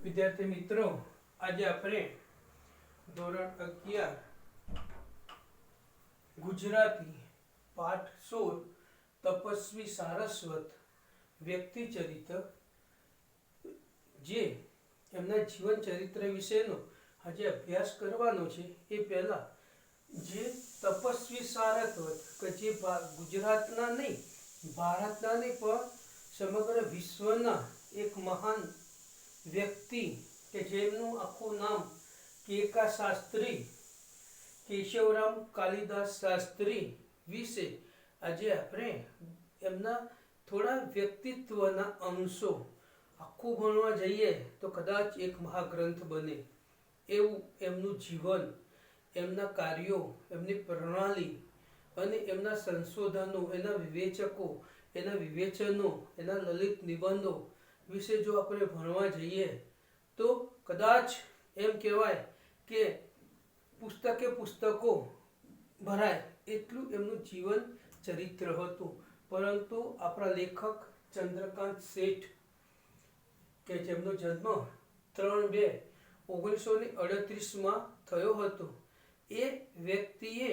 विद्यार्थी मित्रों, आज આપણે ધોરણ 11 ગુજરાતી પાઠ 16 તપસ્વી સારસ્વત વ્યક્તિ ચરિત્ર જે એમના જીવન ચરિત્ર વિશેનો આજે અભ્યાસ કરવાનો છે. એ પહેલા જે તપસ્વી સારસ્વત કે જે ગુજરાતના નહીં, ભારતના નહીં પણ સમગ્ર વિશ્વના એક મહાન વ્યક્તિ કે જેમનું આખું નામ કેકા શાસ્ત્રી, કેશવરામ કાલિદાસ શાસ્ત્રી વિશે આજે આપણે એમના થોડા વ્યક્તિત્વના અંશો આખું ભણવા જઈએ તો કદાચ એક મહાગ્રંથ બને એવું એમનું જીવન, એમના કાર્યો, એમની પ્રણાલી અને એમના સંશોધનો, એના વિવેચકો, એના વિવેચનો, એના લલિત નિબંધો વિશે જો આપણે ભણવા જઈએ તો કદાચ એમ કહેવાય કે પુસ્તકો ભરાય એટલું એમનું જીવન ચરિત્ર હતું. પરંતુ આપણા લેખક ચંદ્રકાંત શેઠ કે જેમનો જન્મ 3/2/1938 થયો હતો, એ વ્યક્તિએ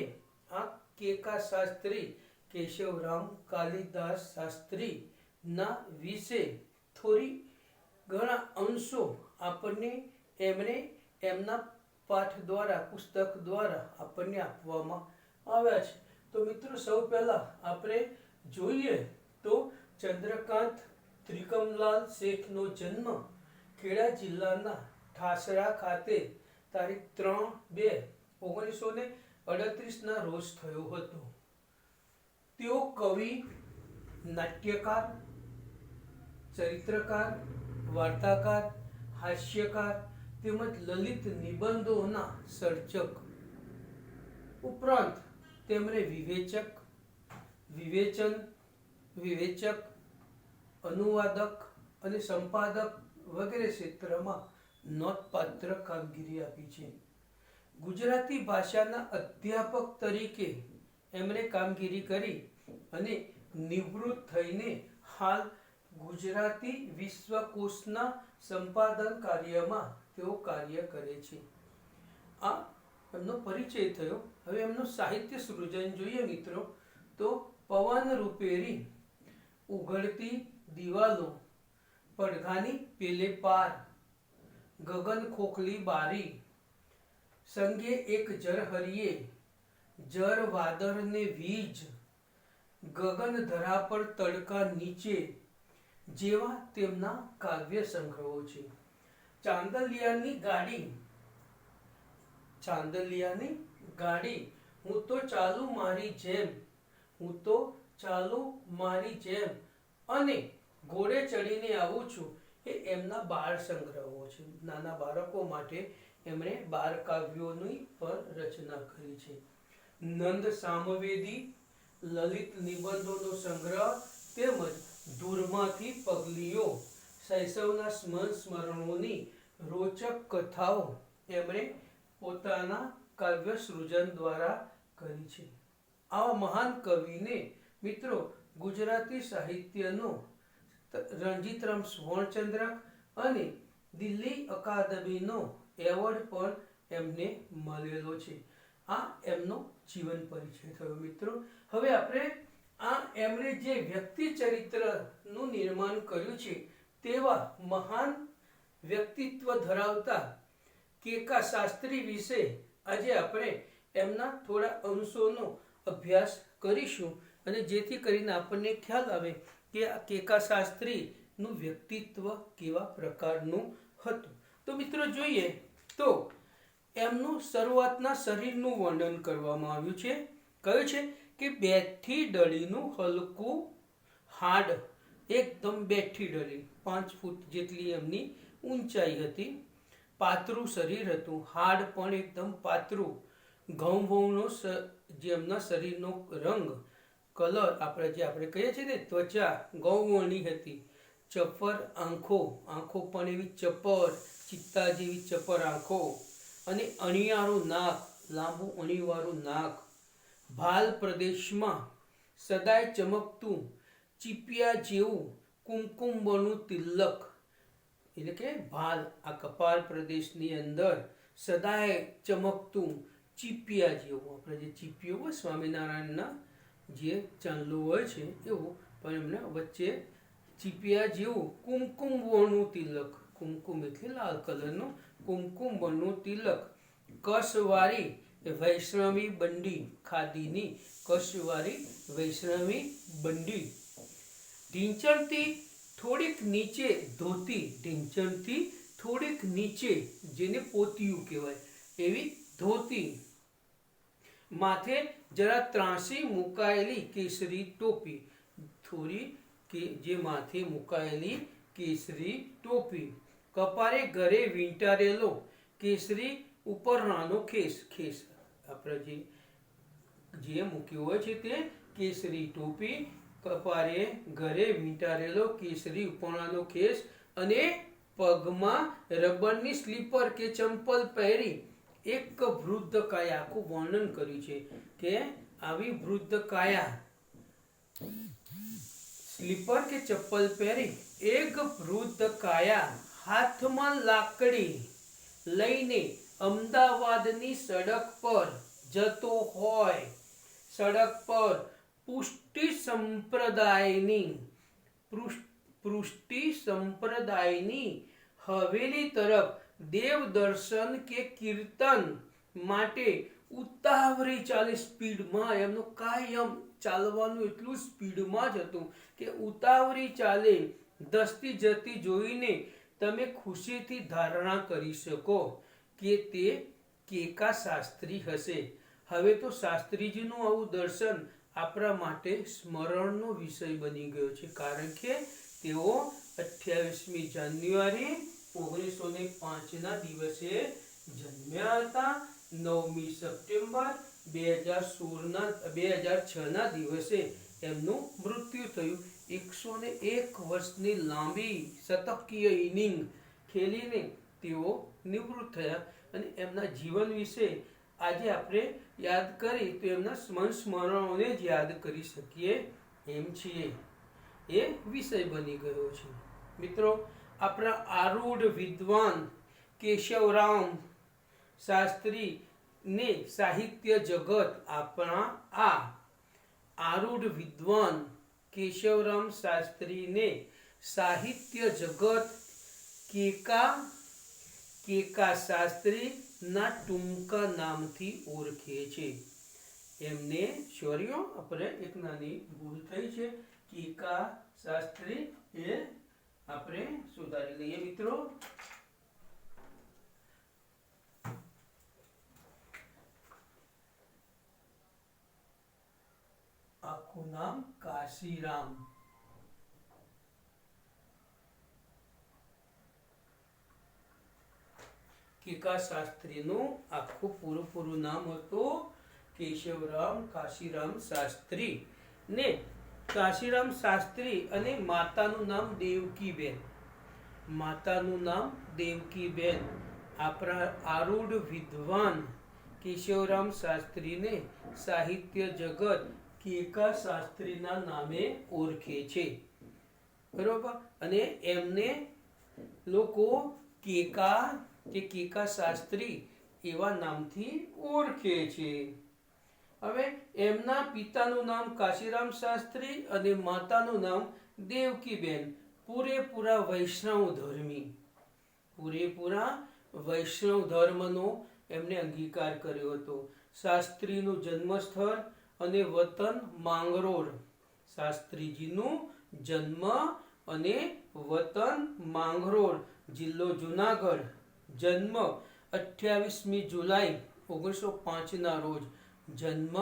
આ કેકા શાસ્ત્રી, કેશવરામ કાલિદાસ શાસ્ત્રી ના વિશે થોડી ઘણા અંશો આપણને એમણે એમના પાઠ દ્વારા, પુસ્તક દ્વારા આપણને આપવામાં આવ્યા છે. તો મિત્રો, સૌ પહેલા આપણે જોઈએ તો ચંદ્રકાંત ત્રિકમલાલ શેઠનો જન્મ ખેડા જિલ્લાના ઠાસરા ખાતે તારીખ 3/2/1938 ના રોજ થયો હતો. તેઓ કવિ, નાટ્યકાર, ચરિત્રકાર, વાર્તાકાર, હાસ્યકાર તેમજ લલિત નિબંધોના સર્જક ઉપરાંત તેમણે વિવેચક, અનુવાદક અને સંપાદક વગેરે ક્ષેત્રમાં નોંધપાત્ર કામગીરી આપી છે. ગુજરાતી ભાષાના અધ્યાપક તરીકે એમણે કામગીરી કરી અને નિવૃત્ત થઈને હાલ ગુજરાતી વિશ્વકોશના સંપાદન કાર્યમાં તેઓ કાર્ય કરે છે. આ એમનો પરિચય થયો. હવે એમનું સાહિત્ય સૃજન જોઈએ મિત્રો તો પવન રૂપેરી, ઉઘડતી દિવાલો, પડઘાની પેલે પાર, ગગન ખોખલી બારી, સંગે એક જરહરિયે, જર વાદળ ને વીજ, ગગન ધરા પર તડકા નીચે જેવા તેમના કાવ્ય સંગ્રહો છે. ચાંદલિયાની ગાડી, હું તો ચાલુ મારી જેમ અને ઘોડે ચડીને આવું છું, એ એમના બાળ સંગ્રહો છે. નાના બાળકો માટે એમણે બાળ કાવ્યોની પણ રચના કરી છે. નંદ સામવેદી, લલિત નિબંધોનો સંગ્રહ તેમજ ધૂળમાંથી પગલીઓ, શૈશવના સ્મરણોની રોચક કથાઓ એમણે પોતાના કાવ્ય સૃજન દ્વારા કરી છે. આવા મહાન કવિને મિત્રો ગુજરાતી સાહિત્યનો રણજીતરામ સુવર્ણચંદ્રક અને દિલ્હી અકાદમીનો એવોર્ડ પણ એમને મળેલો છે. આ એમનો જીવન પરિચય થયો મિત્રો. હવે આપણે આ એમણે જે વ્યક્તિ ચરિત્રનું નિર્માણ કર્યું છે તેવા મહાન વ્યક્તિત્વ ધરાવતા કેકા શાસ્ત્રી વિશે આજે આપણે એમના થોડા અંશોનો અભ્યાસ કરીશું, અને જેથી કરીને આપણને ખ્યાલ આવે કે આ કેકા શાસ્ત્રીનું વ્યક્તિત્વ કેવા પ્રકારનું હતું. તો મિત્રો જોઈએ તો એમનું શરૂઆતના શરીરનું વર્ણન કરવામાં આવ્યું છે. કહ્યું છે કે બેઠી ડળીનું હલકું હાડ, એકદમ બેઠી ડળી, 5 ફૂટ જેટલી એમની ઊંચાઈ હતી. પાતળું શરીર હતું, હાડ પણ એકદમ પાતળું. ઘઉંનો જે એમના શરીરનો રંગ, કલર આપણે કહીએ છીએ ને, ત્વચા ગૌવર્ણી હતી. ચપર આંખો પણ એવી ચપર, ચિત્તા જેવી ચપર આંખો, અને અણિયાળું નાક, લાંબુ અણીવાળું નાક. ભાલ પ્રદેશમાં સદાય ચમકતું ચીપિયા જેવું કુમકુમનું તિલક, એટલે કે ભાલ, આ કપાલ પ્રદેશની અંદર સદાય ચમકતું ચીપિયા જેવું, આપણે જે ચીપિયો હોય સ્વામિનારાયણના જે ચાંદલો હોય છે એવું, પણ એમને વચ્ચે ચીપિયા જેવું કુમકુમ વર્ણનું તિલક, કુમકુમ એટલે લાલ કલરનું કુમકુમ વર્ણનું તિલક, કસવારી વૈષ્ણવી બંડી, ખાદીની કસવારી વૈષ્ણવી બંડી, ઢીંચણથી થોડીક નીચે ધોતી, ઢીંચણથી થોડીક નીચે જેને પોતિયું કહેવાય એવી ધોતી, માથે જરા ત્રાંસી મુકાયેલી કેસરી ટોપી, થોડી કે જે માથે મુકાયેલી કેસરી ટોપી, કપારે ઘરે વીંટાળેલો કેસરી ઉપર નાનો ખેસ, ખેસ આપણે જે મૂક્યો હોય છે તે કેસરી ટોપી, કપારે ઘરે વીંટાળેલો કેસરી ઉપરનો ખેસ, અને પગમાં રબરની સ્લીપર કે ચંપલ પહેરી એક વૃદ્ધ કાયા, આખું વર્ણન કર્યું છે કે આવી વૃદ્ધ કાયા, સ્લીપર કે ચપ્પલ પહેરી એક વૃદ્ધ કાયા હાથમાં લાકડી લઈને અમદાવાદની સડક પર જતો હોય, સડક પર પૃષ્ટિ સંપ્રદાયની હવેલી તરફ દેવ દર્શન કે કીર્તન માટે ઉતાવળી ચાલે, સ્પીડમાં, એમનું કાયમ ચાલવાનું એટલું સ્પીડમાં જ હતું કે ઉતાવળી ચાલે, ધસતી જતી જોઈને તમે ખુશીથી ધારણા કરી શકો કે તે કેકા શાસ્ત્રી હશે. હવે તો શાસ્ત્રીજીનું આવું દર્શન આપણા માટે સ્મરણનો વિષય બની ગયો છે, કારણ કે તેઓ 28મી જાન્યુઆરી 1905ના દિવસે જન્મ્યા હતા. 9મી સપ્ટેમ્બર 2006ના દિવસે એમનું મૃત્યુ થયું. 101 વર્ષની લાંબી શતકીય ઇનિંગ ખેલીને તેઓ નિવૃત્ત થયા, અને એમના જીવન વિશે આજે આપણે યાદ કરી તો એમના સ્મરણોને જ યાદ કરી શકીએ એમ છીએ. એ વિષય બની ગયો છે. મિત્રો, આપણા આરૂઢ વિદ્વાન કેશવરામ શાસ્ત્રી ને સાહિત્ય જગત, આપણા આ આરૂઢ વિદ્વાન કેશવરામ શાસ્ત્રીને સાહિત્ય જગત કેકા શાસ્ત્રી ના ટૂંકા નામથી ઓળખે છે. એમને સોરીઓ આપણે એક નાની ભૂલ થઈ છે, કેકા શાસ્ત્રી એ આપણે સુધારી લઈએ મિત્રો. આખું નામ કાશીરામ. કેકા શાસ્ત્રીનું આખું પૂરું નામ હતું કેશવરામ કાશીરામ શાસ્ત્રી, ને કાશીરામ શાસ્ત્રી અને માતાનું નામ દેવકીબેન. માતાનું નામ દેવકીબેન. આપણા આરૂઢ વિદ્વાન કેશવરામ શાસ્ત્રીને સાહિત્ય જગત કેકા શાસ્ત્રીના નામે ઓળખે છે, બરોબર. અને એમને લોકો કેકા શાસ્ત્રી એવા નામથી ઓળખે છે. હવે એમના પિતાનું નામ કાશીરામ શાસ્ત્રી અને માતાનું નામ દેવકીબેન. પૂરેપૂરા વૈષ્ણવ ધર્મનો એમને અંગીકાર કર્યો હતો. શાસ્ત્રીનું જન્મસ્થળ અને વતન માંગરોળ. શાસ્ત્રીજીનું જન્મ અને વતન માંગરોળ, જિલ્લો જુનાગઢ. જન્મ 28મી જુલાઈ 1905ના રોજ. જન્મ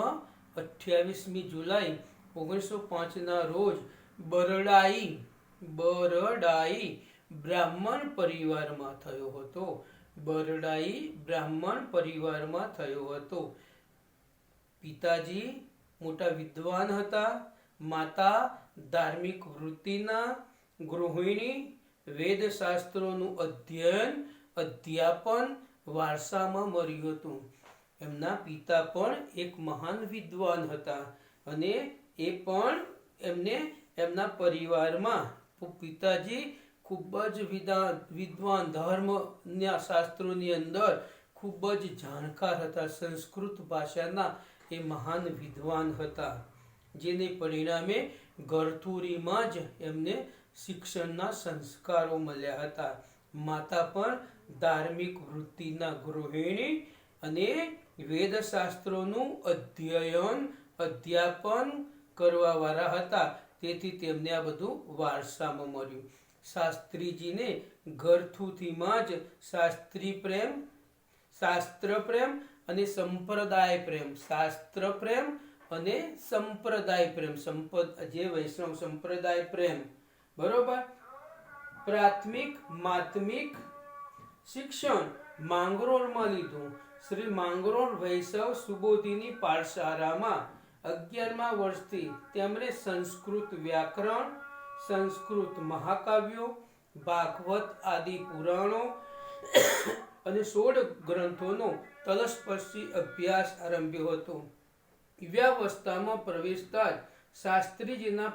28મી જુલાઈ 1905ના રોજ બરડાઈ બ્રાહ્મણ પરિવારમાં થયો હતો. બરડાઈ બ્રાહ્મણ પરિવારમાં થયો હતો. પિતાજી મોટા વિદ્વાન હતા. માતા ધાર્મિક વૃત્તિના ગૃહિણી. વેદશાસ્ત્રોનું અધ્યાપન વારસામાં મળ્યું હતું. એમના પિતા પણ એક મહાન વિદ્વાન હતા, અને એ પણ એમના પરિવારમાં પિતાજી ખૂબ જ વિદ્વાન ધર્મના શાસ્ત્રોની અંદર ખૂબ જ જાણકાર હતા. સંસ્કૃત ભાષાના એ મહાન વિદ્વાન હતા, જેને પરિણામે ગરથુરીમાં જ એમને શિક્ષણના સંસ્કારો મળ્યા હતા. માતા પણ ધાર્મિક વૃત્તિના ગૃહિણી અને વેદશાસ્ત્રોનું અધ્યાપન કરવા વાળા હતા. તેથી તેમને આ બધું વારસામાં મળ્યું. શાસ્ત્રીજીને ગરથુથીમાં જ શાસ્ત્ર પ્રેમ અને સંપ્રદાય પ્રેમ, જે વૈષ્ણવ સંપ્રદાય પ્રેમ, બરોબર. પ્રાથમિક માધ્યમિક શિક્ષણ માંગરોળમાં લીધું. શ્રી માંગરોળ વૈષ્ણવ સુબોધિની પાઠશાળામાં 11મા વર્ષથી તેમણે સંસ્કૃત વ્યાકરણ, સંસ્કૃત મહાકાવ્યો, ભાગવત આદિ પુરાણો અને 16 ગ્રંથોનો તલસ્પર્શી અભ્યાસ આરંભ્યો હતો. યુવાવસ્થામાં પ્રવેશતા જ શાસ્ત્રીજીના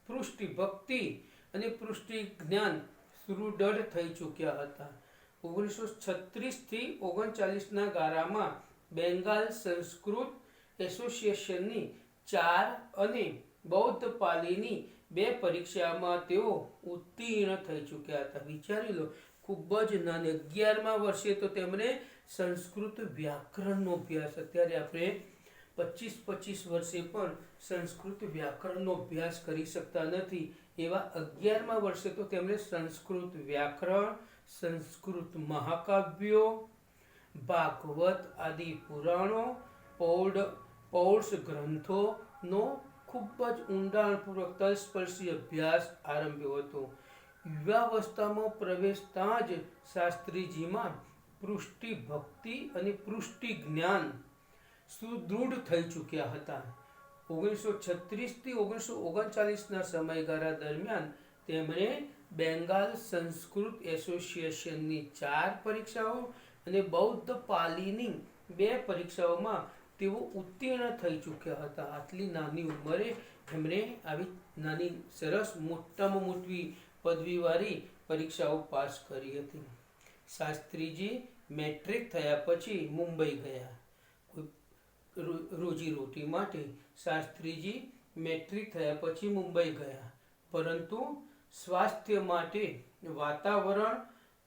પૃષ્ટિ ભક્તિ અને પૃષ્ટિ જ્ઞાન સુદૃઢ થઈ ચૂક્યા હતા. 1936 થી 39ના ગાળામાં બેંગાલ સંસ્કૃત એસોસિએશનની 4 અને બૌદ્ધ પાલીની 2 પરીક્ષામાં તેઓ ઉત્તીર્ણ થઈ ચૂક્યા હતા. વિચારી લો, ખૂબ જ નાની 11મા વર્ષે તો તેમણે સંસ્કૃત વ્યાકરણનો અભ્યાસ, અત્યારે આપણે 25 વર્ષે પણ સંસ્કૃત વ્યાકરણનો અભ્યાસ કરી શકતા નથી. એવા 11મા વર્ષે તો તેમણે સંસ્કૃત વ્યાકરણ, સંસ્કૃત મહાકાવ્યો, ભાગવત આદિ પુરાણો, પૌરુષ ગ્રંથોનો ખૂબ જ ઊંડાણપૂર્વક તલસ્પર્શી અભ્યાસ આરંભ્યો હતો. યુવાવસ્થામાં પ્રવેશતા જ શાસ્ત્રીજીમાં પૃષ્ટિ ભક્તિ અને પૃષ્ટિ જ્ઞાન સુદૃઢ થઈ ચૂક્યા હતા. 1936 થી 1939ના સમયગાળા દરમિયાન તેમણે બેંગાલ સંસ્કૃત એસોસિએશનની 4 પરીક્ષાઓ અને બૌદ્ધ પાલીની 2 પરીક્ષાઓમાં તેઓ ઉત્તીર્ણ થઈ ચૂક્યા હતા. આટલી નાની ઉંમરે એમણે આવી નાની સરસ મોટામાં મોટી પદવીવાળી પરીક્ષાઓ પાસ કરી હતી. શાસ્ત્રીજી મેટ્રિક થયા પછી મુંબઈ ગયા રોજીરોટી માટે. શાસ્ત્રીજી મેટ્રિક થયા પછી મુંબઈ ગયા, પરંતુ સ્વાસ્થ્ય માટે વાતાવરણ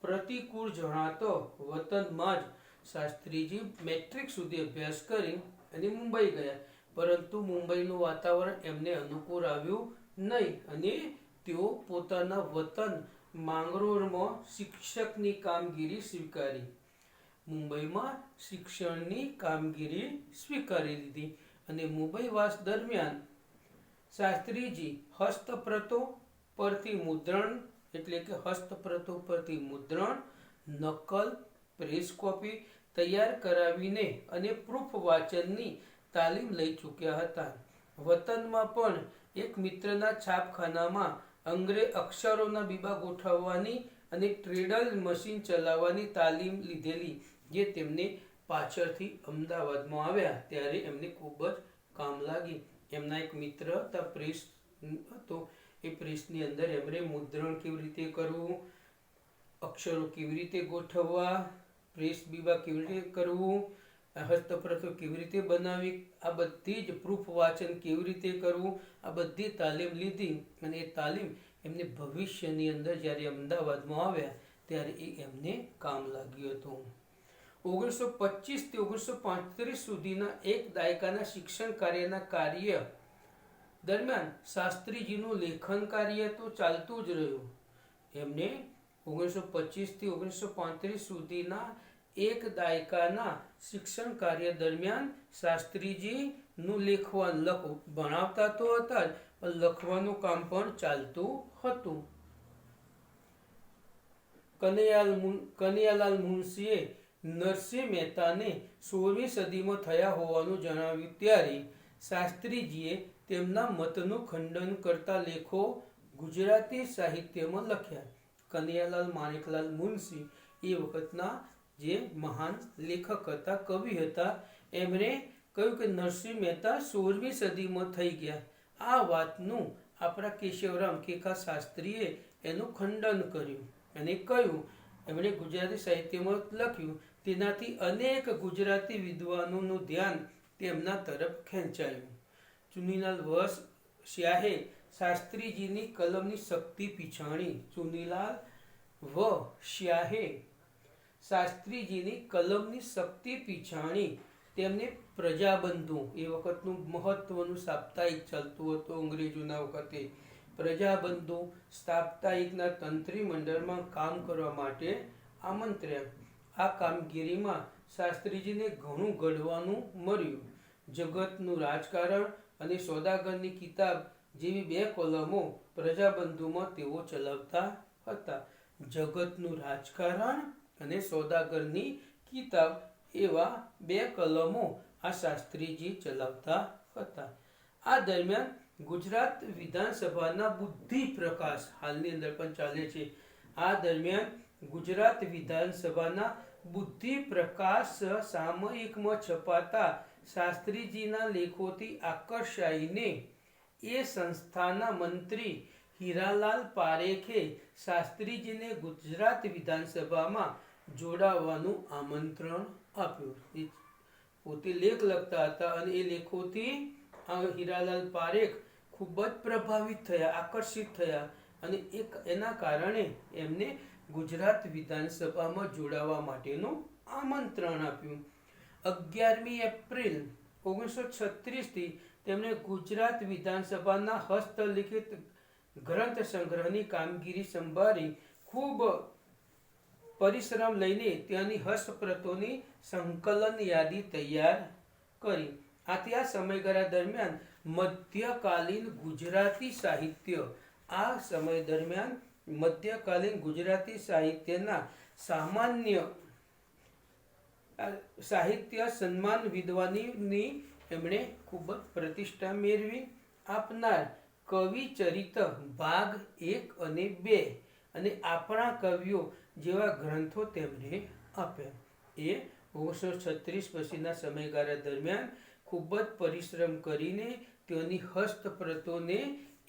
પ્રતિકૂળ જણાતો વતનમાં જ શાસ્ત્રીજી મેટ્રિક સુધી અભ્યાસ કરી અને મુંબઈ ગયા. પરંતુ મુંબઈનું વાતાવરણ એમને અનુકૂળ આવ્યું નહીં અને તેઓ પોતાના વતન માંગરોળમાં શિક્ષકની કામગીરી સ્વીકારી. મુંબઈમાં શિક્ષણની કામગીરી સ્વીકારી લીધી અને મુંબઈવાસ દરમિયાન શાસ્ત્રીજી હસ્તપ્રતો પરથી મુદ્રણ, નકલ, પ્રેસ કોપી તૈયાર કરાવીને અને પ્રૂફ વાંચનની તાલીમ લઈ ચૂક્યા હતા. વતનમાં પણ એક મિત્રના છાપખાનામાં અક્ષરોના બીબા ગોઠવવાની અને ટ્રેડલ મશીન ચલાવવાની તાલીમ લીધેલી, જે તેમને પાછળથી અમદાવાદમાં આવ્યા ત્યારે એમને ખૂબ જ કામ લાગી. એમના એક મિત્ર હતા, પ્રેસ હતો, એ પ્રેસની અંદર એમણે મુદ્રણ કેવી રીતે કરવું, અક્ષરો કેવી રીતે ગોઠવવા, પ્રેસ બીબા કેવી રીતે કરવું, હસ્તપ્રતો કેવી રીતે બનાવી, આ બધી જ પ્રૂફ વાંચન કેવી રીતે કરવું, આ બધી તાલીમ લીધી અને એ તાલીમ એમને ભવિષ્યની અંદર જ્યારે અમદાવાદમાં આવ્યા ત્યારે એ એમને કામ લાગ્યું હતું. 1925 થી 1935 સુધીના 1 દાયકાના શિક્ષણ કાર્ય દરમિયાન શાસ્ત્રીજીનું લેખન કાર્ય તો ચાલતું જ રહ્યું. એમને 1925 થી 1935 સુધીના 1 દાયકાના શિક્ષણ કાર્ય દરમિયાન શાસ્ત્રીજીનું ભણાવતા તો હતા જ, પણ લખવાનું કામ પણ ચાલતું હતું. કનૈયાલાલ મુનશીએ નરસિંહ મહેતાને 16મી સદીમાં થયા હોવાનું જણાવ્યું ત્યારે શાસ્ત્રીજીએ તેમના મતનું ખંડન કરતા લેખો ગુજરાતી સાહિત્યમાં લખ્યા. કનૈયાલાલ માણેકલાલ મુનશી એ વખતના જે મહાન લેખક હતા, કવિ હતા, એમણે કહ્યું કે નરસિંહ મહેતા 16મી સદીમાં થઈ ગયા. આ વાતનું આપણા કેશવરામ કેકા શાસ્ત્રીએ એનું ખંડન કર્યું અને કહ્યું, એમણે ગુજરાતી સાહિત્યમાં લખ્યું, તેનાથી અનેક ગુજરાતી વિદ્વાનોનું ધ્યાન તેમના તરફ ખેંચાયું. ચુનીલાલ શાહે શાસ્ત્રીજીની કલમની શક્તિ પીછાણી. ચુનીલાલ શાહે શાસ્ત્રીજીની કલમની શક્તિ પીછાણી. તેમને પ્રજાબંધુ, એ વખતનું મહત્વનું સાપ્તાહિક ચાલતું હતું અંગ્રેજોના વખતે, પ્રજાબંધુ સાપ્તાહિકના તંત્રી મંડળમાં કામ કરવા માટે આમંત્ર્યા. આ કામગીરીમાં શાસ્ત્રીજીને ઘણું ઘડવાનું મળ્યું. જગતનું રાજકારણ અને સોદાગરની કિતાબ જેવી 2 કોલમો પ્રજાબંધુમાં તેઓ ચલાવતા હતા. જગતનું રાજકારણ અને સોદાગરની કિતાબ એવા 2 કલમો આ શાસ્ત્રીજી ચલાવતા હતા. આ દરમિયાન ગુજરાત વિધાનસભાના બુદ્ધિ પ્રકાશ હાલની અંદર પણ ચાલે છે. આ દરમિયાન ગુજરાત વિધાનસભાના બુદ્ધિ પ્રકાશ સામયિકમાં છપાતા શાસ્ત્રીજીના લેખોથી આકર્ષાઈને એ સંસ્થાના મંત્રી હીરાલાલ પારેખે શાસ્ત્રીજીને ગુજરાત વિધાનસભામાં જોડાવાનું આમંત્રણ આપ્યું. પોતે લેખ લખતા હતા અને એ લેખોથી હીરાલાલ પારેખ ખૂબ જ પ્રભાવિત થયા, આકર્ષિત થયા અને એના કારણે એમને ગુજરાત વિધાનસભામાં જોડાવા માટેનું આમંત્રણ આપ્યું. 11મી એપ્રિલ 1936 થી તેમણે ગુજરાત વિધાનસભાના હસ્તલિખિત ગ્રંથ સંગ્રહની કામગીરી સંભાળી ખૂબ પરિશ્રમ લઈને ત્યાંની હસ્તપ્રતોની સંકલન યાદી તૈયાર કરી. આથી આ સમયગાળા દરમિયાન મધ્યકાલીન ગુજરાતી સાહિત્ય, આ સમય દરમિયાન મધ્યકાલીન ગુજરાતી સાહિત્યના સામાન્ય સાહિત્ય સન્માન વિદ્વાનીની એમણે ખૂબ જ પ્રતિષ્ઠા મેળવી. આપનાર કવિ ચરિત ભાગ 1 અને 2 અને આપણા કવિઓ જેવા ગ્રંથો તેમણે આપ્યા. એ 1936 પછીના સમયગાળા દરમિયાન ખૂબ જ પરિશ્રમ કરીને તેની હસ્તપ્રતોને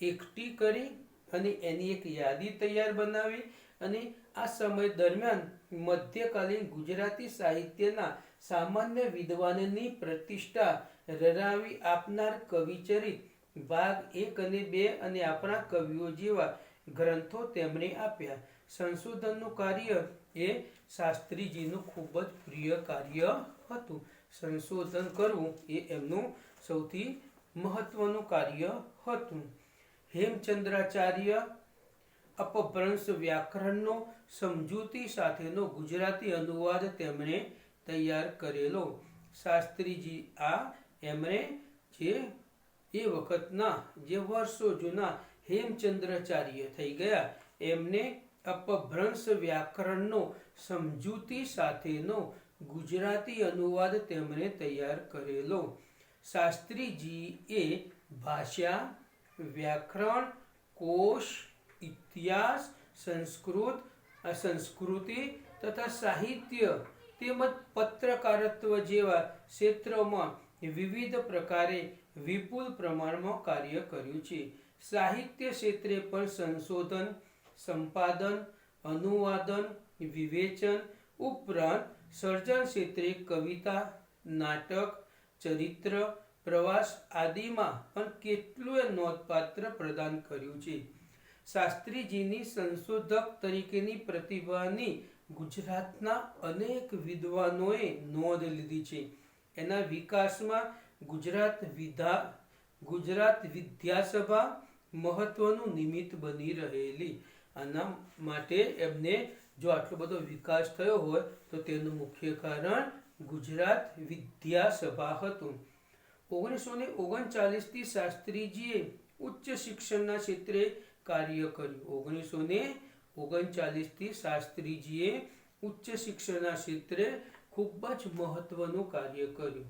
એકઠી કરી અને એની એક યાદી તૈયાર બનાવી અને આ સમય દરમિયાન મધ્યકાલીન ગુજરાતી સાહિત્યના સામાન્ય વિદ્વાનની પ્રતિષ્ઠા રરાવી આપનાર કવિચરિત ભાગ 1 અને 2 અને આપણા કવિઓ જેવા ગ્રંથો તેમણે આપ્યા. સંશોધનનું કાર્ય એ શાસ્ત્રીજીનું ખૂબ જ પ્રિય કાર્ય હતું. સંશોધન કરવું એ એમનું સૌથી મહત્વનું કાર્ય હતું. હેમચંદ્રાચાર્ય અપભ્રંશ વ્યાકરણનો સમજૂતી સાથેનો ગુજરાતી અનુવાદ તેમણે તૈયાર કરેલો. શાસ્ત્રીજી એમણે જે એ વખતના જે વર્ષો જૂના હેમચંદ્રાચાર્ય થઈ ગયા, એમને અપભ્રંશ વ્યાકરણનો સમજૂતી સાથેનો ગુજરાતી અનુવાદ તેમણે તૈયાર કરેલો. શાસ્ત્રીજીએ ભાષા, વ્યાકરણ, કોશ, ઇતિહાસ, સંસ્કૃતિ તથા સાહિત્ય તેમજ પત્રકારત્વ જેવા ક્ષેત્રોમાં વિવિધ પ્રકારે વિપુલ પ્રમાણમાં કાર્ય કર્યું છે. સાહિત્ય ક્ષેત્રે પણ સંશોધન, સંપાદન, અનુવાદન, વિવેચન ઉપરાંત સર્જન ક્ષેત્રે કવિતા, નાટક, ચરિત્ર, પ્રવાસ આદિમાં પણ કેટલું નોંધપાત્ર પ્રદાન કર્યું છે. શાસ્ત્રીજીની સંશોધક તરીકેની પ્રતિભાની ગુજરાતના અનેક વિદ્વાનોએ નોંધ લીધી છે. એના વિકાસમાં ગુજરાત વિદ્યાસભા મહત્વનું નિમિત્ત બની રહેલી. આના માટે એમને જો આટલો બધો વિકાસ થયો હોય તો તેનું મુખ્ય કારણ ગુજરાત વિદ્યાસભા હતું. 1939 થી શાસ્ત્રીજીએ ઉચ્ચ શિક્ષણના ક્ષેત્રે કાર્ય કર્યું. 1939 થી શાસ્ત્રીજીએ ઉચ્ચ શિક્ષણના ક્ષેત્રે ખૂબ જ મહત્વનું કાર્ય કર્યું.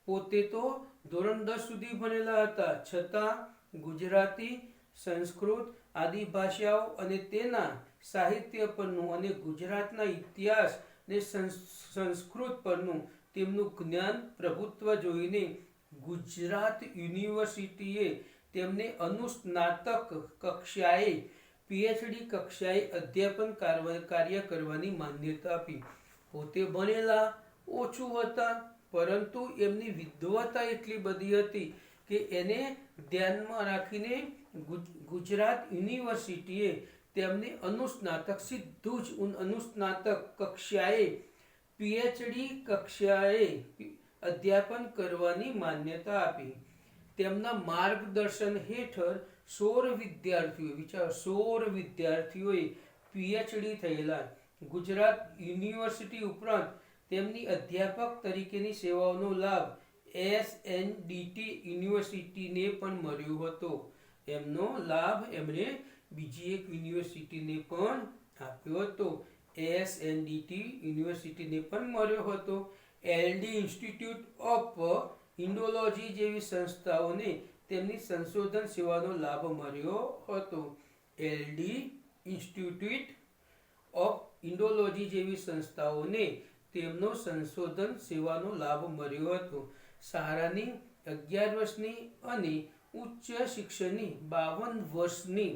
પોતે તો ધોરણ 10 સુધી ભણેલા હતા, છતાં ગુજરાતી, સંસ્કૃત આદિ ભાષાઓ અને તેના સાહિત્ય પરનું અને ગુજરાતના ઇતિહાસ ને સંસ્કૃત પરનું તેમનું જ્ઞાન પ્રભુત્વ જોઈને ગુજરાત યુનિવર્સિટીએ તેમને અનુસ્નાતક કક્ષાએ પીએચડી કક્ષાએ અધ્યાપન કાર્ય કરવાની માન્યતા આપી. પોતે ભણેલા ઓછું હતા, પરંતુ એમની વિદ્વતા એટલી બધી હતી કે એને ધ્યાનમાં રાખીને ગુજરાત યુનિવર્સિટીએ તેમને અનુસ્નાતક, સીધું જ અનુસ્નાતક કક્ષાએ, પીએચડી કક્ષાએ અધ્યાપન કરવાની માન્યતા આપી. તેમના માર્ગદર્શન હેઠળ 16 વિદ્યાર્થીઓએ પીએચડી થયેલા. ગુજરાત યુનિવર્સિટી ઉપરાંત તેમની અધ્યાપક તરીકેની સેવાઓનો લાભ એસએનડીટી યુનિવર્સિટીને પણ મળ્યો હતો. એમનો લાભ એમણે બીજી એક યુનિવર્સિટીને પણ આપ્યો હતો. એસએનડીટી યુનિવર્સિટીને પણ મળ્યો હતો. એલડી ઇન્સ્ટિટ્યૂટ ઓફ ઇન્ડોલોજી જેવી સંસ્થાઓને તેમની સંશોધન સેવાનો લાભ મળ્યો હતો. એલડી ઇન્સ્ટિટ્યૂટ ઓફ ઇન્ડોલોજી જેવી સંસ્થાઓને તેમનો સંશોધન સેવાનો લાભ મળ્યો હતો. શાળાની 11 વર્ષની અને ઉચ્ચ શિક્ષણની 52 વર્ષની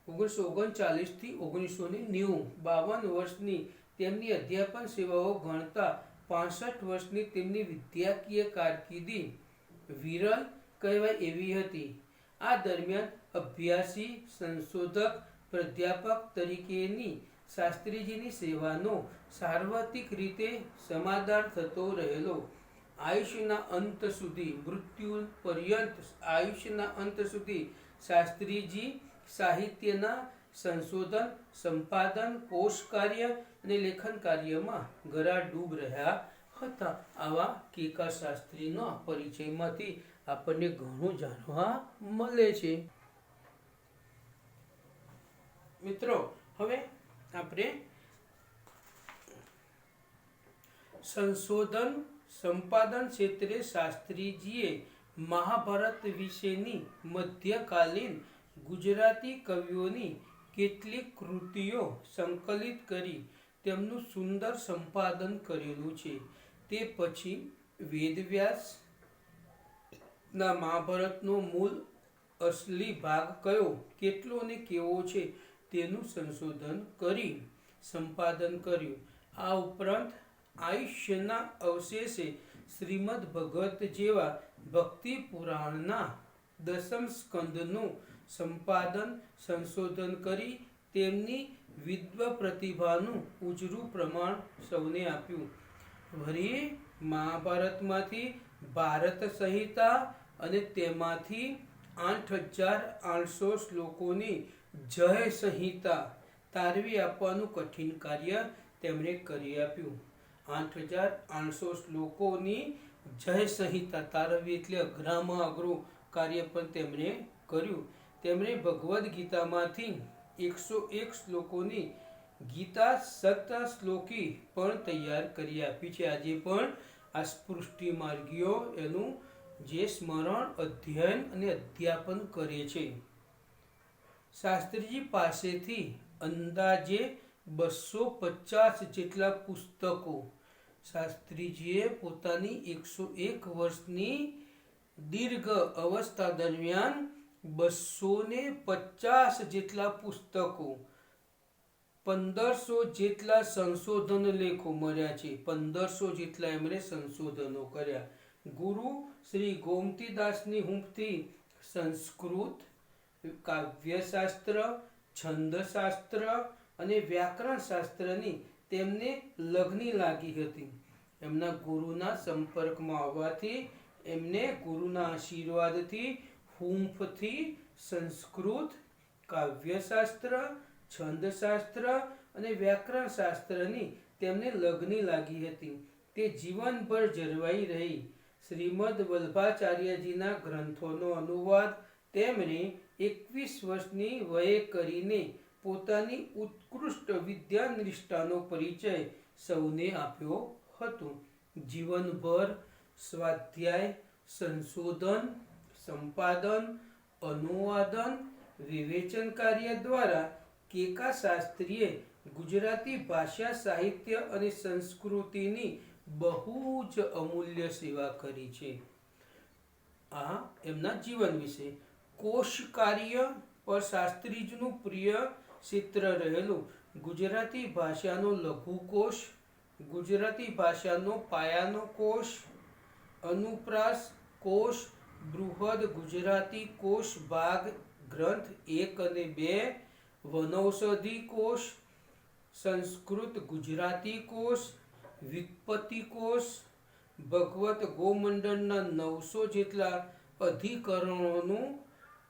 1939 થી 1990 52 વર્ષની તેમની અધ્યાપન સેવાઓ ગણતા 65 વર્ષની તેમની વિદ્યાકીય કારકિર્દી વિરલ કહેવાય એવી હતી. આ દરમિયાન અભ્યાસી, સંશોધક, પ્રાધ્યાપક તરીકેની શાસ્ત્રીજીની સેવાનો સાર્વત્રિક રીતે સમાદાર થતો રહેલો. આયુષ્યના અંત સુધી, મૃત્યુ પર્યંત આયુષ્યના અંત સુધી શાસ્ત્રીજી સાહિત્યના સંશોધન, સંપાદન, કોશ કાર્ય અને લેખન કાર્યમાં ગરાડૂબ રહ્યા હતા. આવા કેકા શાસ્ત્રીના પરિચયમાંથી આપણને ઘણું જાણવા મળે છે. મિત્રો, હવે આપણે સંશોધન સંપાદન ક્ષેત્રે શાસ્ત્રીજીએ મહાભારત વિશેની મધ્યકાલીન ગુજરાતી કવિઓની કેટલીક કૃતિઓ સંકલિત કરી તેમનું સુંદર સંપાદન કરેલું છે. તે પછી વેદવ્યાસના મહાભારતનો મૂળ અસલી ભાગ કયો, કેટલો અને કેવો છે તેનું સંશોધન કરી સંપાદન કર્યું. આ ઉપરાંત આયુષ્યના અવશેષે શ્રીમદ ભગવત જેવા ભક્તિ પુરાણના 10મ સ્કંદનું સંપાદન સંશોધન કરી તેમની વિદ્વ પ્રતિભાનું ઉજળું પ્રમાણ સૌને આપ્યું. વળી મહાભારતમાંથી ભારત સંહિતા અને તેમાંથી 8800 શ્લોકોની જય સંહિતા તારવી આપવાનું કઠિન કાર્ય તેમણે કરી આપ્યું. 8800 શ્લોકોની જય સંહિતા તારવી એટલે અઘરામાં અઘરું કાર્ય પણ તેમણે કર્યું. તેમણે ભગવદ્ ગીતામાંથી 101 શ્લોકોની ગીતા સતશ્લોકી પણ તૈયાર કરી આપી છે. આજે પણ આ સ્પૃષ્ટિ માર્ગીઓ એનું જે સ્મરણ, અધ્યયન અને અધ્યાપન કરે છે. શાસ્ત્રીજી પાસેથી અંદાજે 250 જેટલા પુસ્તકો શાસ્ત્રીજીએ પોતાની 101 વર્ષની દીર્ઘ અવસ્થા દરમિયાન 250 જેટલા પુસ્તકો, 1500 જેટલા સંશોધન લેખો મળ્યા છે. 1500 જેટલા એમણે સંશોધનો કર્યા. ગુરુ શ્રી ગોમતીદાસની હુંફથી સંસ્કૃત, કાવ્યશાસ્ત્ર, છંદશાસ્ત્ર અને વ્યાકરણ શાસ્ત્રની તેમને લગ્ની લાગી હતી. એમના ગુરુના સંપર્કમાં આવવાથી, એમને ગુરુના આશીર્વાદથી હુંફથી સંસ્કૃત, કાવ્યશાસ્ત્ર, છંદશાસ્ત્ર અને વ્યાકરણ શાસ્ત્રની તેમને લગ્ની લાગી હતી. તે જીવનભર જળવાઈ રહી. શ્રીમદ વલ્ભાચાર્યજીના ગ્રંથોનો અનુવાદ તેમણે 21 વર્ષની વયે કરીને પોતાની ઉત્કૃષ્ટ વિદ્યાનિષ્ઠાનો પરિચય સૌને આપ્યો હતો. જીવનભર સ્વાધ્યાય, સંશોધન, સંપાદન, અનુવાદન, વિવેચન કાર્ય દ્વારા કેકા શાસ્ત્રીએ ગુજરાતી ભાષા, સાહિત્ય અને સંસ્કૃતિની બહુ જ અમૂલ્ય સેવા કરી છે. આ એમના જીવન વિશે. કોશ કાર્ય પર શાસ્ત્રીજીનું પ્રિય ચિત્ર રહેલું. ગુજરાતી ભાષાનો લઘુકોશ, ગુજરાતી ભાષાનો પાયાનો કોશ, અનુપ્રાસ કોશ, બૃહદ ગુજરાતી કોશ ભાગ ગ્રંથ 1 અને 2, વનૌષધિ કોશ, સંસ્કૃત ગુજરાતી કોશ, વ્યુત્પત્તિ કોશ, ભગવત ગોમંડળના 900 જેટલા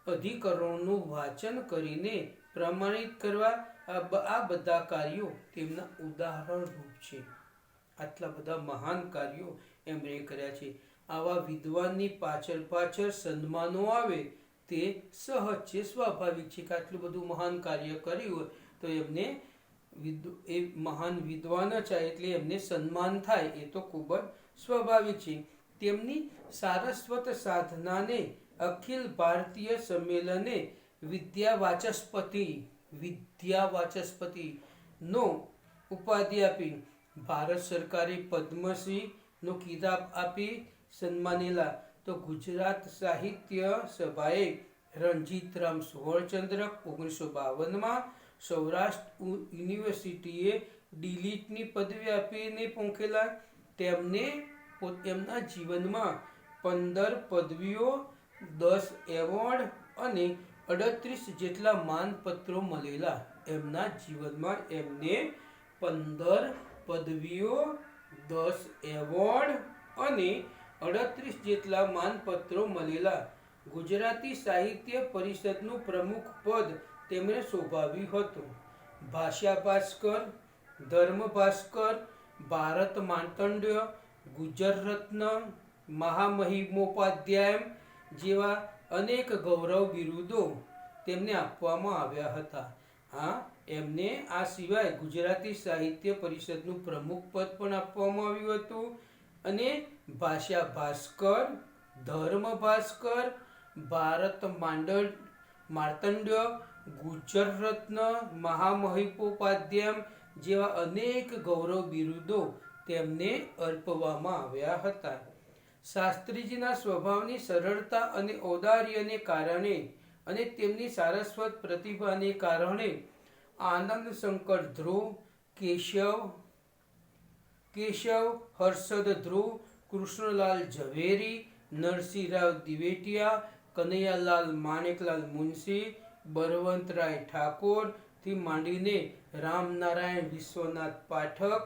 અધિકરણોનું વાંચન કરીને પ્રમાણિત કરવા આ બધા કાર્યો તેમના ઉદાહરણરૂપ છે. આટલા બધા મહાન કાર્યો એમણે કર્યા છે. આવા વિદ્વાનની પાછળ સન્માનો આવે તે સહજ છે, સ્વાભાવિક છે કે આટલું બધું મહાન કાર્ય કર્યું હોય તો એમને એ મહાન વિદ્વાન છે એટલે એમને સન્માન થાય એ તો ખૂબ જ સ્વાભાવિક છે. તેમની સારસ્વત સાધનાને અખિલ ભારતીય સંમેલને વિદ્યાવાચસ્પતિ નો ઉપાધિ આપી. ભારત સરકારે પદ્મશ્રી નો ખિતાબ આપી સન્માનેલા. તો ગુજરાત સાહિત્ય સભાએ રણજીતરામ સુવર્ણચંદ્રક 1952માં, સૌરાષ્ટ્ર યુનિવર્સિટીએ ડીલિટની પદવી આપીને પોંખેલા. તેમને એમના જીવનમાં 15 પદવીઓ, 10 એવોર્ડ અને 38 જેટલા માનપત્રો મળેલા. એમના જીવનમાં એમને 15 પદવીઓ, 10 એવોર્ડ અને 38 જેટલા માનપત્રો મળેલા. ગુજરાતી સાહિત્ય પરિષદનું પ્રમુખ પદ તેમણે શોભાવ્યું હતું. ભાષા ભાસ્કર, ધર્મ ભાસ્કર, ભારત માર્તંડ્ય, ગુજર રત્ન, મહામહિમોપાધ્યાય જેવા અનેક ગૌરવ બિરુદો તેમને આપવામાં આવ્યા હતા. એમને આ સિવાય ગુજરાતી સાહિત્ય પરિષદનું પ્રમુખ પદ પણ આપવામાં આવ્યું હતું. અને ભાષા ભાસ્કર, ધર્મ ભાસ્કર, ભારત માર્તંડ્ય, ગુજર રત્ન, મહામહિમોપાધ્યાય જેવા અનેક ગૌરવ બિરુદો તેમને અર્પવામાં આવ્યા હતા. શાસ્ત્રીજીના સ્વભાવની સરળતા અને ઔદાર્યને કારણે અને તેમની સારસ્વત પ્રતિભાને કારણે આનંદ શંકર ધ્રુવ, કેશવ હર્ષદ ધ્રુવ, કૃષ્ણલાલ ઝવેરી, નરસિંહરાવ દિવેટિયા, કનૈયાલાલ માણેકલાલ મુનશી, બળવંતરાય ઠાકોર થી માંડીને રામનારાયણ વિશ્વનાથ પાઠક,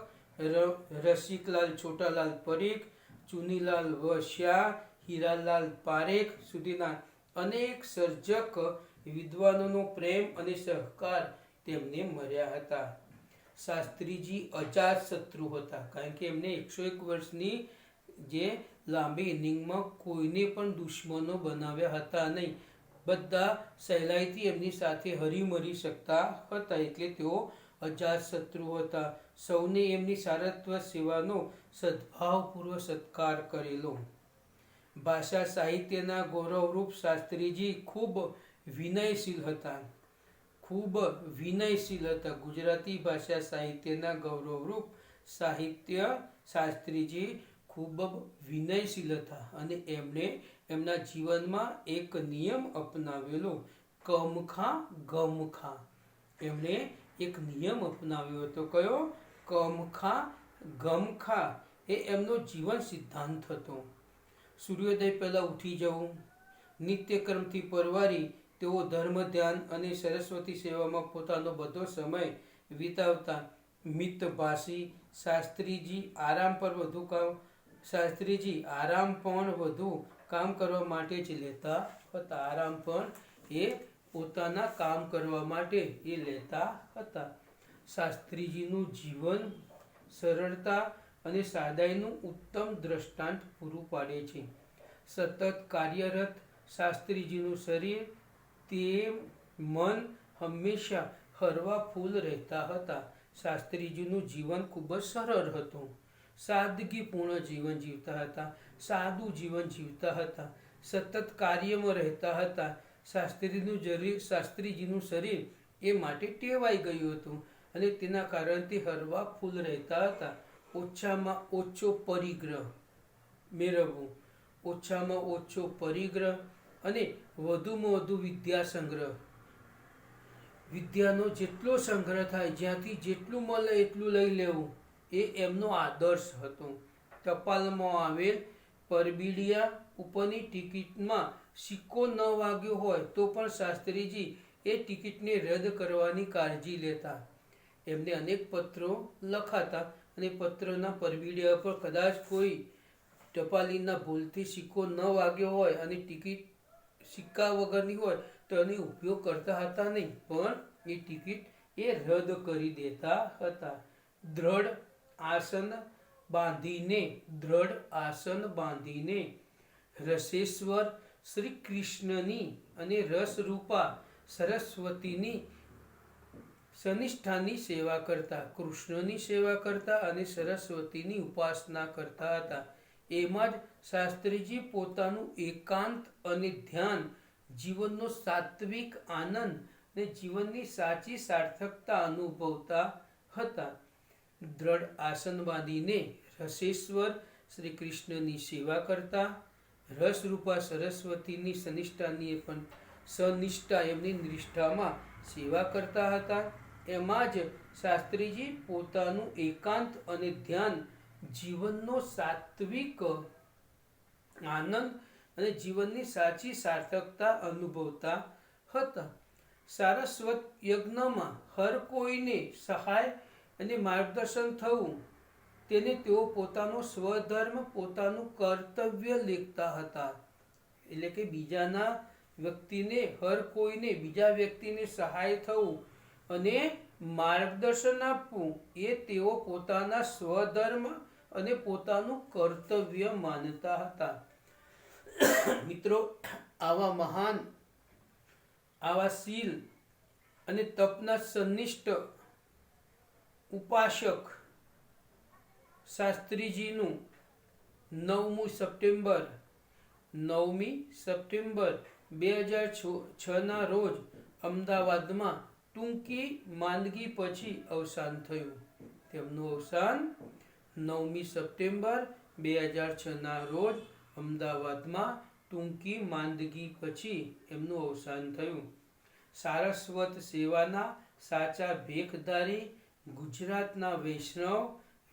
રસિકલાલ છોટાલાલ પરીખ, ચુનીલાલ વ શાહ, હીરાલાલ પારેખ સુધીના અનેક સર્જક વિદ્વાનોનો પ્રેમ અને સહકાર તેમને મળ્યા હતા. શાસ્ત્રીજી અજાત શત્રુ હતા, કારણ કે એમને 101 વર્ષની જે લાંબી ઇનિંગમાં કોઈને પણ દુશ્મનો બનાવ્યા હતા નહીં. બધા સહેલાઈથી એમની સાથે હરીમરી શકતા હતા, એટલે તેઓ અજાત શત્રુ હતા. સૌને એમની સારસ્વત સેવાનો સદભાવપૂર્વક સત્કાર કરેલો. ભાષા સાહિત્યના ગૌરવરૂપ શાસ્ત્રીજી ખૂબ વિનયશીલ હતા. ગુજરાતી ભાષા સાહિત્યના ગૌરવરૂપ શાસ્ત્રીજી ખૂબ વિનયશીલ હતા અને એમણે એમના જીવનમાં એક નિયમ અપનાવેલો, કમખા. એમણે એક નિયમ અપનાવ્યો હતો. કયો? ગમખા. એ એમનો જીવન સિદ્ધાંત હતો. સૂર્યોદય પહેલા ઉઠી જવું, નિત્યક્રમથી પરવારી તેઓ ધર્મ ધ્યાન અને સરસ્વતી સેવામાં પોતાનો બધો સમય વિતાવતા. મિતભાષી. શાસ્ત્રીજી આરામ પણ વધુ કામ કરવા માટે જ લેતા હતા. આરામ પણ એ પોતાના કામ કરવા માટે એ લેતા હતા. શાસ્ત્રીજીનું જીવન સરળતા અને સાદાઈનું ઉત્તમ દ્રષ્ટાંત પૂરું પાડે છે. સતત કાર્યરત શાસ્ત્રીજીનું શરીર, તે મન હંમેશા હરવા ફૂલ રહેતા હતા. શાસ્ત્રીજીનું જીવન ખૂબ જ સરળ હતું. સાદગીપૂર્ણ જીવન જીવતા હતા. સાદું જીવન જીવતા હતા. સતત કાર્યમાં રહેતા હતા. શાસ્ત્રીજીનું શરીર એ માટે ટેવાઈ ગયું હતું અને તેના કારણથી હરવા ફૂલ રહેતા હતા. ઓછામાં ઓછો પરિગ્રહ મેળવવું, ઓછામાં ઓછો પરિગ્રહ અને વધુમાં વધુ વિદ્યા સંગ્રહ, વિદ્યાનો જેટલો સંગ્રહ થાય, જ્યાંથી જેટલું મળે એટલું લઈ લેવું, એ એમનો આદર્શ હતો. ટપાલમાં આવેલ પરબીડિયા ઉપરની ટિકિટમાં સિક્કો ન વાગ્યો હોય તો પણ શાસ્ત્રીજી એ ટિકિટને રદ કરવાની કાળજી લેતા. એમને અનેક પત્રો લખાતા અને પત્રના પરબીડિયા પર કદાચ કોઈ ટપાલીના ભૂલથી સિક્કો ન વાગ્યો હોય અને ટિકિટ સિક્કા વગરની હોય તો એનો ઉપયોગ કરતા હતા નહીં, પણ એ ટિકિટ એ રદ કરી દેતા હતા. દ્રઢ આસન બાંધીને રસેશ્વર શ્રી કૃષ્ણની અને રસરૂપા સરસ્વતીની સનિષ્ઠાની સેવા કરતા, કૃષ્ણની સેવા કરતા અને સરસ્વતીની ઉપાસના કરતા હતા. એમાં જ શાસ્ત્રીજી પોતાનું એકાંત અને ધ્યાન, જીવનનો સાત્વિક આનંદ અને જીવનની સાચી સાર્થકતા અનુભવતા હતા. દ્રઢ આસન બાંધીને રસેશ્વર શ્રી કૃષ્ણની સેવા કરતા, રસરૂપા સરસ્વતીની સનિષ્ઠા એમની નિષ્ઠામાં સેવા કરતા હતા. એમાં જ શાસ્ત્રીજી પોતાનું એકાંત અને ધ્યાન, જીવનનો સાત્વિક આનંદ અને જીવનની સાચી સાર્થકતા અનુભવતા હતા. સારસ્વત યજ્ઞમાં હર કોઈને સહાય અને માર્ગદર્શન થવું, તેને તેઓ પોતાનો સ્વધર્મ, પોતાનું કર્તવ્ય લેખતા હતા. એટલે કે બીજા વ્યક્તિને સહાય થવું અને માર્ગદર્શન આપવું, એ તેઓ પોતાના સ્વધર્મ અને પોતાનું કર્તવ્ય માનતા હતા. મિત્રો, આવા મહાન, આવા શીલ અને તપના સનિષ્ઠ ઉપાસક શાસ્ત્રીજીનું 9મી સપ્ટેમ્બર 2006ના રોજ અમદાવાદમાં ટૂંકી માંદગી પછી અવસાન થયું. તેમનું અવસાન 9મી સપ્ટેમ્બર 2006ના રોજ અમદાવાદમાં ટૂંકી માંદગી પછી એમનું અવસાન થયું. સારસ્વત સેવાના સાચા ભેખધારી ગુજરાતના વૈષ્ણવ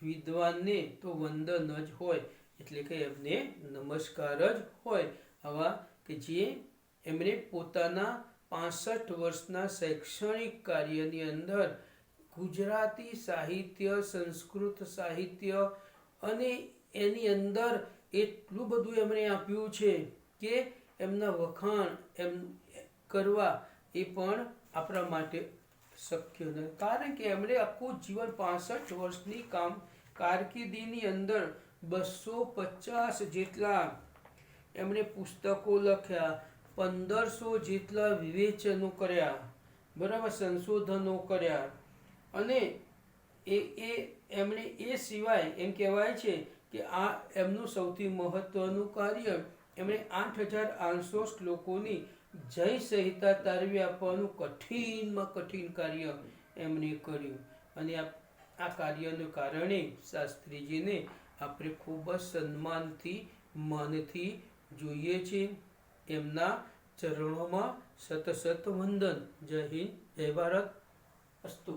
વિદ્વાનને તો વંદન જ હોય, એટલે કે એમને નમસ્કાર જ હોય. આવા કે જે એમણે પોતાના 65 વર્ષના શૈક્ષણિક કાર્યની અંદર ગુજરાતી સાહિત્ય, સંસ્કૃત સાહિત્ય અને એની અંદર એટલું બધું એમણે આપ્યું છે કે એમના વખાણ કરવા એ પણ આપણા માટે શક્ય નથી. કારણ કે એમણે આખું જીવન 65 વર્ષની કારકિર્દીની અંદર 250 જેટલા એમણે પુસ્તકો લખ્યા, 1500 જેટલા વિવેચનો કર્યા, બરાબર, સંશોધનો કર્યા. અને એમણે એ સિવાય એમ કહેવાય છે કે આ એમનું સૌથી મહત્વનું કાર્ય, એમણે 8800 શ્લોકોની જય સંહિતા તારવી આપવાનું કઠિનમાં કઠિન કાર્ય એમણે કર્યું. અને આ કાર્યને કારણે શાસ્ત્રીજીને આપણે ખૂબ જ સન્માનથી, માનથી જોઈએ છીએ. એમના ચરણોમાં સત વંદન. જય હિન્દ, જય ભારત. અસ્તુ.